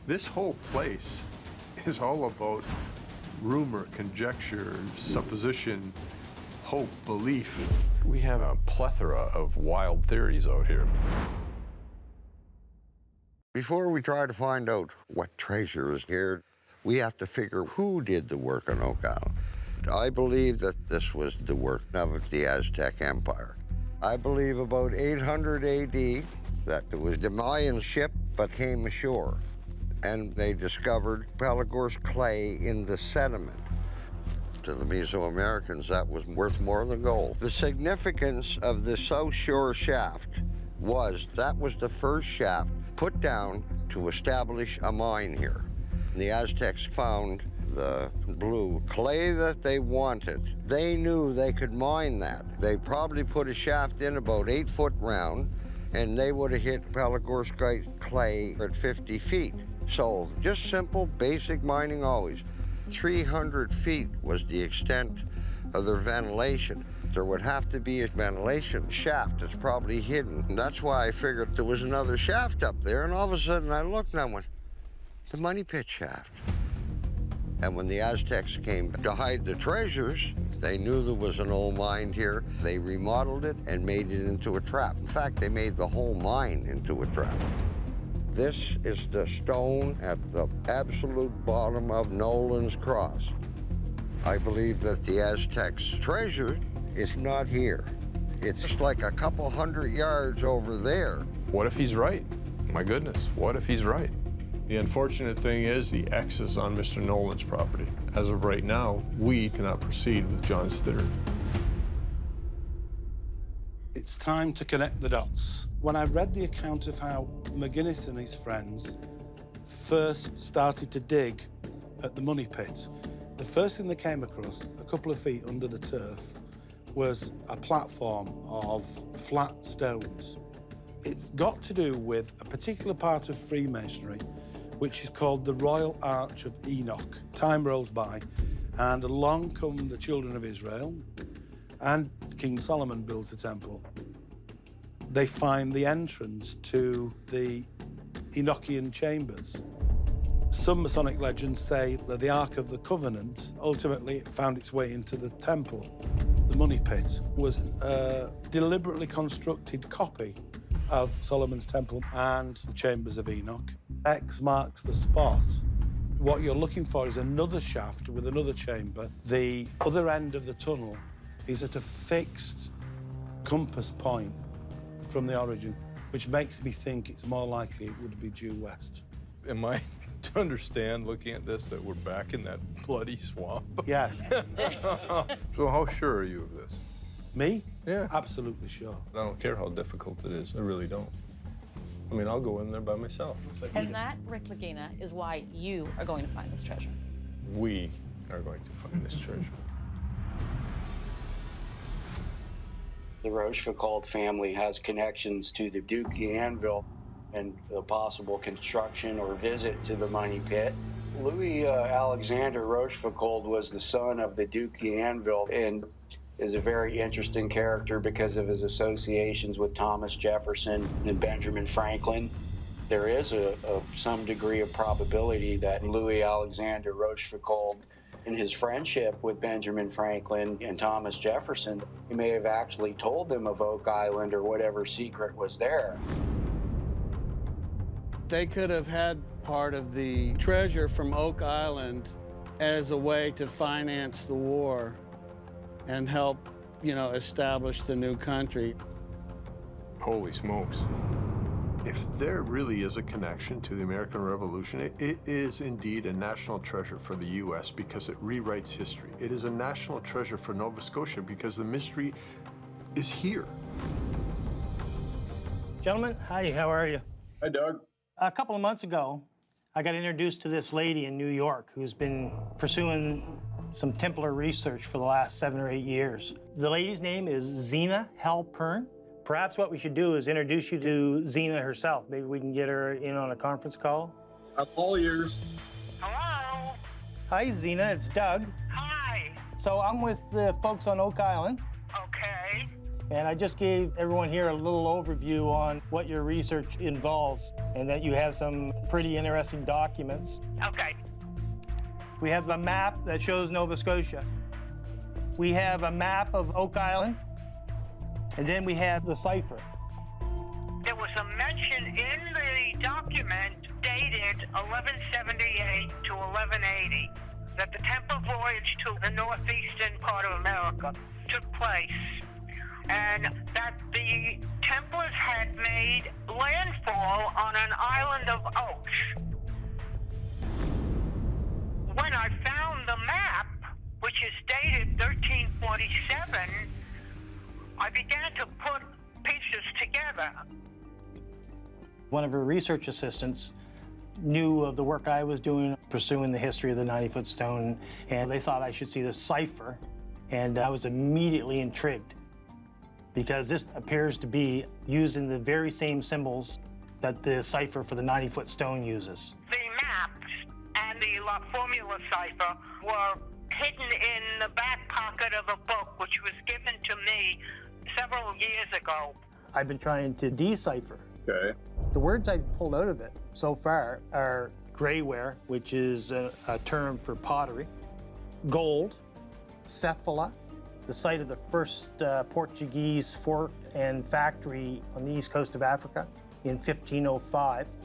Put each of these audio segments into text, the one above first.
This whole place is all about rumor, conjecture, supposition, hope, belief. We have a plethora of wild theories out here. Before we try to find out what treasure is here, we have to figure who did the work on Oak Island. I believe that this was the work of the Aztec Empire. I believe about 800 AD that it was the Mayan ship that came ashore, and they discovered Pelagor's clay in the sediment. To the Mesoamericans, that was worth more than gold. The significance of the South Shore shaft was that was the first shaft put down to establish a mine here. The Aztecs found the blue clay that they wanted. They knew they could mine that. They probably put a shaft in about 8 foot round, and they would have hit Pelagor's clay at 50 feet. So just simple, basic mining always. 300 feet was the extent of their ventilation. There would have to be a ventilation shaft that's probably hidden. And that's why I figured there was another shaft up there, and all of a sudden I looked and I went, the money pit shaft. And when the Aztecs came to hide the treasures, they knew there was an old mine here. They remodeled it and made it into a trap. In fact, they made the whole mine into a trap. This is the stone at the absolute bottom of Nolan's Cross. I believe that the Aztecs' treasure is not here. It's like a couple hundred yards over there. What if he's right? My goodness, what if he's right? The unfortunate thing is the X is on Mr. Nolan's property. As of right now, we cannot proceed with John's theory. It's time to connect the dots. When I read the account of how McGuinness and his friends first started to dig at the money pit, the first thing they came across, a couple of feet under the turf, was a platform of flat stones. It's got to do with a particular part of Freemasonry, which is called the Royal Arch of Enoch. Time rolls by, and along come the children of Israel, and King Solomon builds the temple. They find the entrance to the Enochian chambers. Some Masonic legends say that the Ark of the Covenant ultimately found its way into the temple. The money pit was a deliberately constructed copy of Solomon's temple and the chambers of Enoch. X marks the spot. What you're looking for is another shaft with another chamber. The other end of the tunnel is at a fixed compass point from the origin, which makes me think it's more likely it would be due west. Am I to understand, looking at this, that we're back in that bloody swamp? Yes. So how sure are you of this? Me? Yeah. Absolutely sure. I don't care how difficult it is. I really don't. I mean, I'll go in there by myself. And that, Rick Lagina, is why you are going to find this treasure. We are going to find this treasure. The Rochefoucauld family has connections to the Duke Anvil and the possible construction or visit to the money pit. Louis Alexander Rochefoucauld was the son of the Duke Anvil and is a very interesting character because of his associations with Thomas Jefferson and Benjamin Franklin. There is some degree of probability that Louis Alexander Rochefoucauld, in his friendship with Benjamin Franklin and Thomas Jefferson, he may have actually told them of Oak Island or whatever secret was there. They could have had part of the treasure from Oak Island as a way to finance the war and help, establish the new country. Holy smokes. If there really is a connection to the American Revolution, it is indeed a national treasure for the U.S. because it rewrites history. It is a national treasure for Nova Scotia because the mystery is here. Gentlemen, hi, how are you? Hi, Doug. A couple of months ago, I got introduced to this lady in New York who's been pursuing some Templar research for the last 7 or 8 years. The lady's name is Zena Halpern. Perhaps what we should do is introduce you to Zena herself. Maybe we can get her in on a conference call. I'm all ears. Hello? Hi, Zena, it's Doug. Hi. So I'm with the folks on Oak Island. Okay. And I just gave everyone here a little overview on what your research involves and that you have some pretty interesting documents. Okay. We have the map that shows Nova Scotia. We have a map of Oak Island, and then we have the cipher. There was a mention in the document dated 1178 to 1180 that the Temple voyage to the northeastern part of America took place, and that the Templars had made landfall on an island of oaks. When I found the map, which is dated 1347, I began to put pieces together. One of her research assistants knew of the work I was doing, pursuing the history of the 90-foot stone, and they thought I should see the cipher, and I was immediately intrigued because this appears to be using the very same symbols that the cipher for the 90-foot stone uses. The maps and the La Formula cipher were hidden in the back pocket of a book which was given to me several years ago. I've been trying to decipher. Okay. The words I've pulled out of it so far are grayware, which is a term for pottery, gold, cephala, the site of the first Portuguese fort and factory on the east coast of Africa in 1505,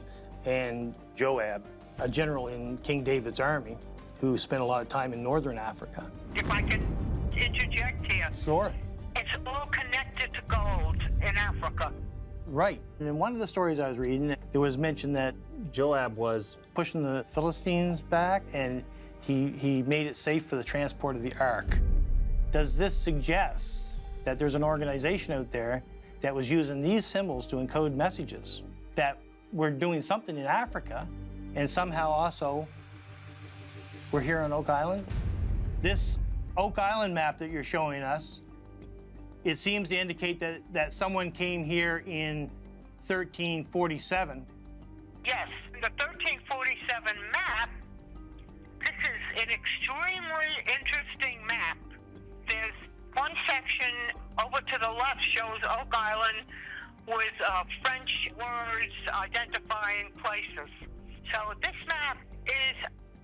and Joab, a general in King David's army who spent a lot of time in northern Africa. If I could interject here. Sure. It's all connected to gold in Africa. Right. And in one of the stories I was reading, there was mention that Joab was pushing the Philistines back and he made it safe for the transport of the ark. Does this suggest that there's an organization out there that was using these symbols to encode messages, that we're doing something in Africa and somehow also we're here on Oak Island? This Oak Island map that you're showing us, it seems to indicate that someone came here in 1347. Yes, the 1347 map, this is an extremely interesting map. There's one section over to the left shows Oak Island with French words identifying places. So this map is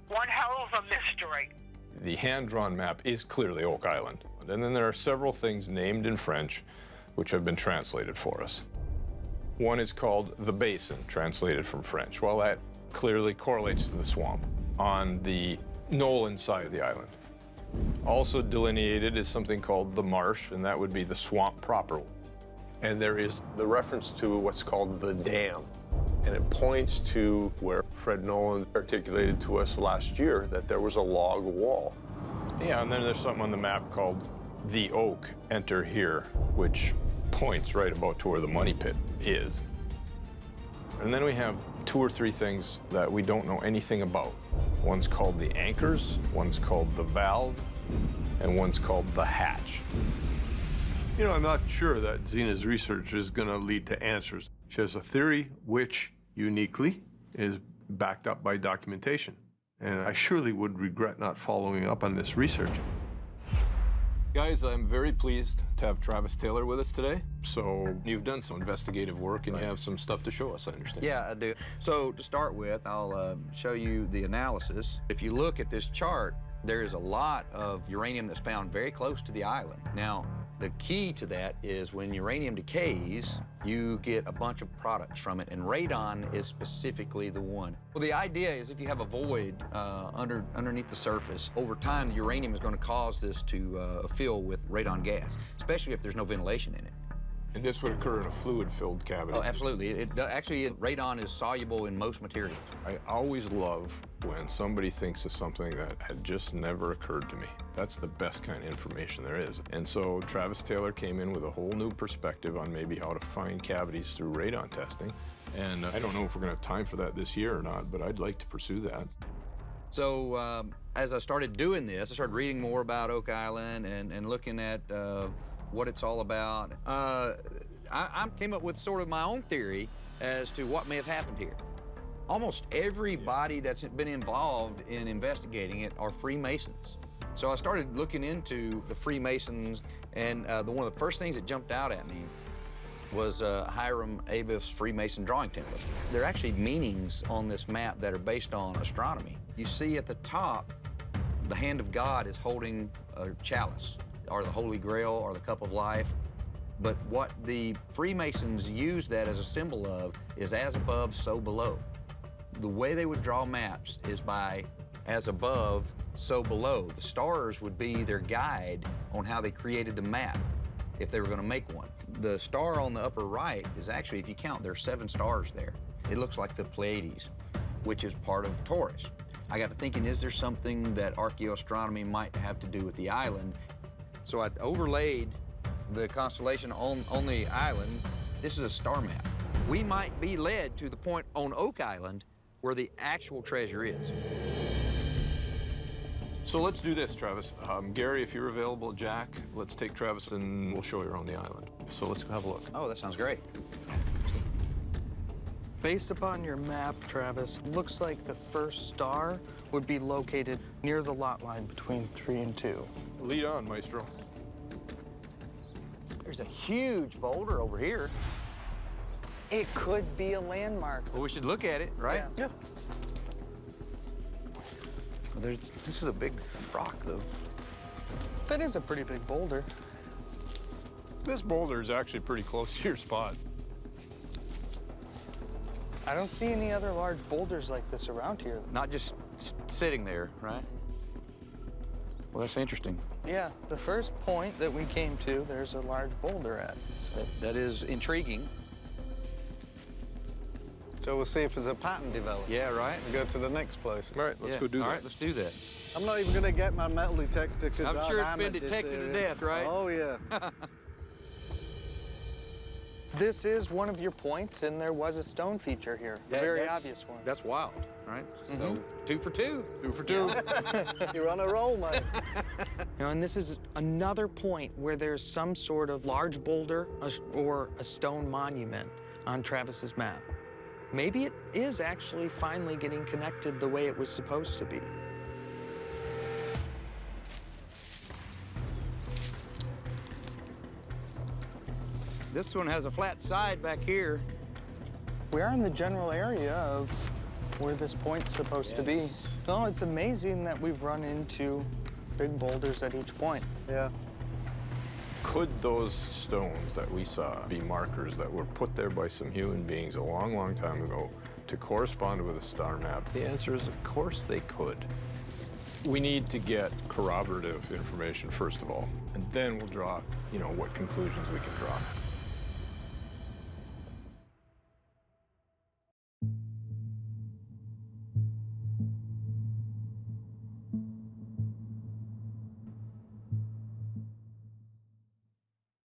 one hell of a mystery. The hand-drawn map is clearly Oak Island. And then there are several things named in French which have been translated for us. One is called the basin, translated from French. Well, that clearly correlates to the swamp on the Nolan side of the island. Also delineated is something called the marsh, and that would be the swamp proper. And there is the reference to what's called the dam. And it points to where Fred Nolan articulated to us last year that there was a log wall. Yeah, and then there's something on the map called the oak, enter here, which points right about to where the money pit is. And then we have two or three things that we don't know anything about. One's called the anchors, one's called the valve, and one's called the hatch. You know, I'm not sure that Zena's research is going to lead to answers. She has a theory which uniquely is backed up by documentation. And I surely would regret not following up on this research. Guys, I'm very pleased to have Travis Taylor with us today. So you've done some investigative work and you have some stuff to show us, I understand. Yeah, I do. So to start with, I'll show you the analysis. If you look at this chart, there is a lot of uranium that's found very close to the island. Now, the key to that is when uranium decays, you get a bunch of products from it, and radon is specifically the one. Well, the idea is if you have a void underneath the surface, over time, the uranium is going to cause this to fill with radon gas, especially if there's no ventilation in it. And this would occur in a fluid-filled cavity. Oh, absolutely. Actually, radon is soluble in most materials. I always love when somebody thinks of something that had just never occurred to me. That's the best kind of information there is. And so Travis Taylor came in with a whole new perspective on maybe how to find cavities through radon testing. And I don't know if we're going to have time for that this year or not, but I'd like to pursue that. So as I started doing this, I started reading more about Oak Island and looking at what it's all about. I came up with sort of my own theory as to what may have happened here. Almost everybody that's been involved in investigating it are Freemasons. So I started looking into the Freemasons, and one of the first things that jumped out at me was Hiram Abiff's Freemason drawing template. There are actually meanings on this map that are based on astronomy. You see at the top, the hand of God is holding a chalice, or the Holy Grail, or the Cup of Life. But what the Freemasons use that as a symbol of is as above, so below. The way they would draw maps is by as above, so below. The stars would be their guide on how they created the map, if they were going to make one. The star on the upper right is actually, if you count, there are 7 stars there. It looks like the Pleiades, which is part of Taurus. I got to thinking, is there something that archaeoastronomy might have to do with the island? So I overlaid the constellation on the island. This is a star map. We might be led to the point on Oak Island where the actual treasure is. So let's do this, Travis. Gary, if you're available, Jack, let's take Travis and we'll show you around the island. So let's have a look. Oh, that sounds great. Based upon your map, Travis, looks like the first star would be located near the lot line between 3 and 2. Lead on, Maestro. There's a huge boulder over here. It could be a landmark. Well, we should look at it, right? Yeah. This is a big rock, though. That is a pretty big boulder. This boulder is actually pretty close to your spot. I don't see any other large boulders like this around here. Not just sitting there, right? Well, that's interesting. Yeah, the first point that we came to, there's a large boulder at. So. That is intriguing. So we'll see if there's a pattern developed. Yeah, right. Go to the next place. All right, let's go do that. All right, let's do that. I'm not even gonna get my metal detector because I'm sure it's been detected to death, right? Oh, yeah. This is one of your points, and there was a stone feature here, a very obvious one. That's wild, right? So 2 for 2. 2 for 2. You're on a roll, mate. You know, and this is another point where there's some sort of large boulder or a stone monument on Travis's map. Maybe it is actually finally getting connected the way it was supposed to be. This one has a flat side back here. We are in the general area of where this point's supposed to be. Well, it's amazing that we've run into big boulders at each point. Yeah. Could those stones that we saw be markers that were put there by some human beings a long, long time ago to correspond with a star map? The answer is, of course they could. We need to get corroborative information, first of all, and then we'll draw, what conclusions we can draw.